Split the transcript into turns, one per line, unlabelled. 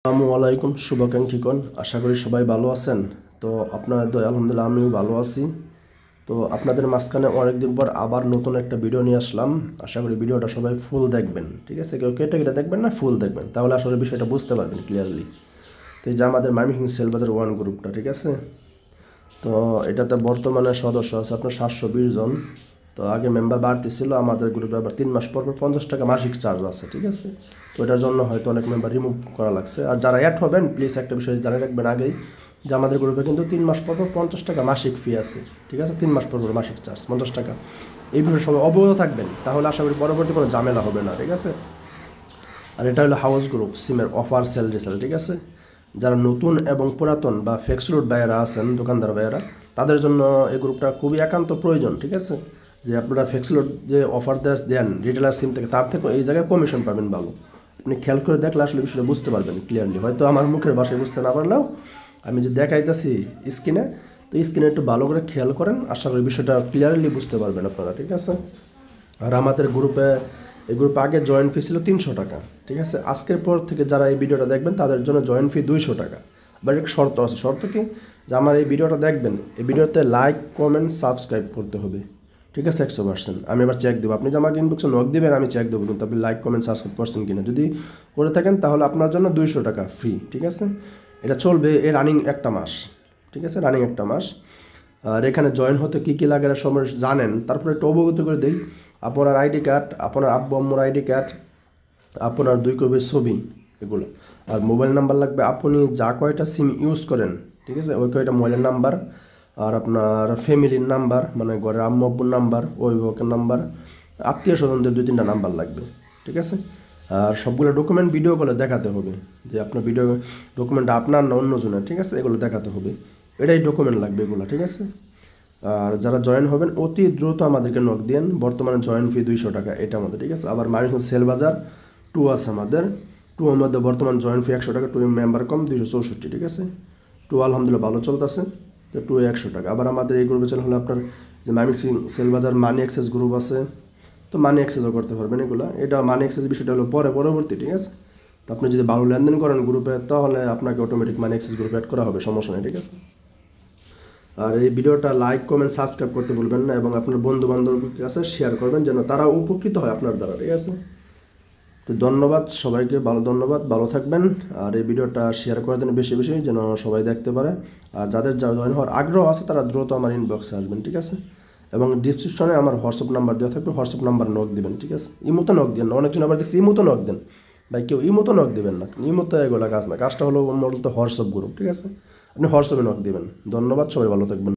আসসালামু আলাইকুম শুভাকাঙ্ক্ষীগণ, আশা করি সবাই ভালো আছেন। তো আপনাদের দয়ায় আলহামদুলিল্লাহ আমিও ভালো আছি। তো আপনাদের মাঝখানে অনেকদিন পর আবার নতুন একটা ভিডিও নিয়ে আসলাম। আশা করি ভিডিওটা সবাই ফুল দেখবেন, ঠিক আছে? কেউ কেটে কেটে দেখবেন না, ফুল দেখবেন, তাহলে আসলে বিষয়টা বুঝতে পারবেন ক্লিয়ারলি। তো এই যে আমাদের ময়মনসিংহ সেলবাজার ওয়ান গ্রুপটা, ঠিক আছে? তো এটাতে বর্তমানে সদস্য আছে আপনার 720 জন। তো আগে মেম্বার বাড়তি ছিল, আমাদের গ্রুপে আবার 3 মাস পর 50 টাকা মাসিক চার্জ আছে, ঠিক আছে? তো এটার জন্য হয়তো অনেক মেম্বার রিমুভ করা লাগছে। আর যারা অ্যাড হবেন প্লিজ একটা বিষয় জানে রাখবেন আগেই, যে আমাদের গ্রুপে কিন্তু 3 মাস পর 50 টাকা মাসিক ফি আছে, ঠিক আছে? 3 মাস পর মাসিক চার্জ 50 টাকা। এই বিষয়ে সবাই অবগত থাকবেন, তাহলে আশা করি পরবর্তী কোনো ঝামেলা হবে না, ঠিক আছে? আর এটা হলো হাউস গ্রুপ সিমের অফার সেল রিসেল, ঠিক আছে? যারা নতুন এবং পুরাতন বা ফেক্স রুট ভাইয়েরা আছেন, দোকানদার ভাইয়েরা, তাদের জন্য এই গ্রুপটা খুবই একান্ত প্রয়োজন, ঠিক আছে? যে আপনারা ফেক্স রুট যে অফার দেন রিটেলার সিম থেকে, তার থেকে এই জায়গায় কমিশন পাবেন ভালো। আপনি খেয়াল করে দেখলে আসলে বিষয়টা বুঝতে পারবেন ক্লিয়ারলি। হয়তো আমার মুখের ভাষায় বুঝতে না পারলেও আমি যে দেখাইতেছি স্ক্রিনে, তো স্ক্রিনে একটু ভালো করে খেয়াল করেন, আশা করি বিষয়টা ক্লিয়ারলি বুঝতে পারবেন আপনারা, ঠিক আছে? আর আমাদের গ্রুপে এই গ্রুপে আগে জয়েন্ট ফি ছিল 300 টাকা, ঠিক আছে? আজকের পর থেকে যারা এই ভিডিওটা দেখবেন তাদের জন্য জয়েন্ট ফি 200 টাকা। বাট একটা শর্ত আছে। শর্ত কি? যে আমার এই ভিডিওটা দেখবেন, এই ভিডিওতে লাইক কমেন্ট সাবস্ক্রাইব করতে হবে, ঠিক আছে? 100%। আমি এবার চেক দেবো, আপনি যে আমাকে ইনবক্সে নক দেবেন আমি চেক দেবো, কিন্তু আপনি লাইক কমেন্ট সাবস্ক্রাইব করছেন কিনা। যদি করে থাকেন তাহলে আপনার জন্য 200 টাকা ফ্রি, ঠিক আছে? এটা চলবে এ রানিং একটা মাস, ঠিক আছে? রানিং একটা মাস। আর এখানে জয়েন হতে কী কী লাগে সময় জানেন, তারপরে একটু অবগত করে দিই। আপনার আইডি কার্ড, আপনার আব্বু আম্মুর আইডি কার্ড, আপনার 2 কপির ছবি, এগুলো। আর মোবাইল নাম্বার লাগবে, আপনি যা কয়টা সিম ইউজ করেন, ঠিক আছে, ওই কয়টা মোবাইলের নাম্বার। আর আপনার ফ্যামিলির নাম্বার, মানে ঘরের আম্মু আব্বুর নাম্বার, অভিভাবকের নাম্বার, আত্মীয় স্বজনদের 2-3টা নাম্বার লাগবে, ঠিক আছে? আর সবগুলো ডকুমেন্ট ভিডিও কলে দেখাতে হবে, যে আপনার ভিডিও ডকুমেন্ট আপনার না অন্যজনের, ঠিক আছে? এগুলো দেখাতে হবে, এটাই ডকুমেন্ট লাগবে এগুলো, ঠিক আছে? আর যারা জয়েন হবেন অতি দ্রুত আমাদেরকে নক দেন। বর্তমানে জয়েন ফি 200 টাকা এটা আমাদের, ঠিক আছে? আবার ময়মনসিংহ সেলবাজার 2 আছে আমাদের, 2 এর মধ্যে বর্তমান জয়েন ফি 100 টাকা, 2 মেম্বার কম 264, ঠিক আছে? 2 আলহামদুলিল্লাহ ভালো চলতেছে, তো 2 100 টাকা। আবার আমাদের এই গ্রুপে চলে হলো আপনার যে ময়মনসিংহ সেলবাজার মানি অ্যাক্সেস গ্রুপ আছে, তো মানি অ্যাক্সেসও করতে পারবেন এগুলো। এটা মানি অ্যাক্সেস বিষয়টা হলো পরবর্তী, ঠিক আছে? তো আপনি যদি ভালো লেনদেন করেন গ্রুপে, তাহলে আপনাকে অটোমেটিক মানি অ্যাক্সেস গ্রুপে অ্যাড করা হবে, সমস্যা নেই, ঠিক আছে? আর এই ভিডিওটা লাইক কমেন্ট সাবস্ক্রাইব করতে ভুলবেন না, এবং আপনার বন্ধু বান্ধবের কাছে শেয়ার করবেন যেন তারা উপকৃত হয় আপনার দ্বারা, ঠিক আছে? তো ধন্যবাদ সবাইকে, ধন্যবাদ, ভালো থাকবেন। আর এই ভিডিওটা শেয়ার করে দেন বেশি বেশি, যেন সবাই দেখতে পারে। আর যাদের জয়েন হওয়ার আগ্রহ আছে তারা দ্রুত আমার ইনবক্সে আসবেন, ঠিক আছে? এবং ডিসক্রিপশনে আমার হোয়াটসঅ্যাপ নাম্বার দেওয়া থাকবে, হোয়াটসঅ্যাপ নাম্বার নক দিবেন, ঠিক আছে? ইমোতে নক দেন, অনেকজন আবার দেখছি ইমোতে নক দেন। ভাই কেউ ইমোতে নক দিবেন না, ইমোতে এগুলো কাজ না, কাজটা হলো মূলত হোয়াটসঅ্যাপ গ্রুপ, ঠিক আছে? আপনি হোয়াটসঅ্যাপে নক দিবেন। ধন্যবাদ, সবাই ভালো থাকবেন।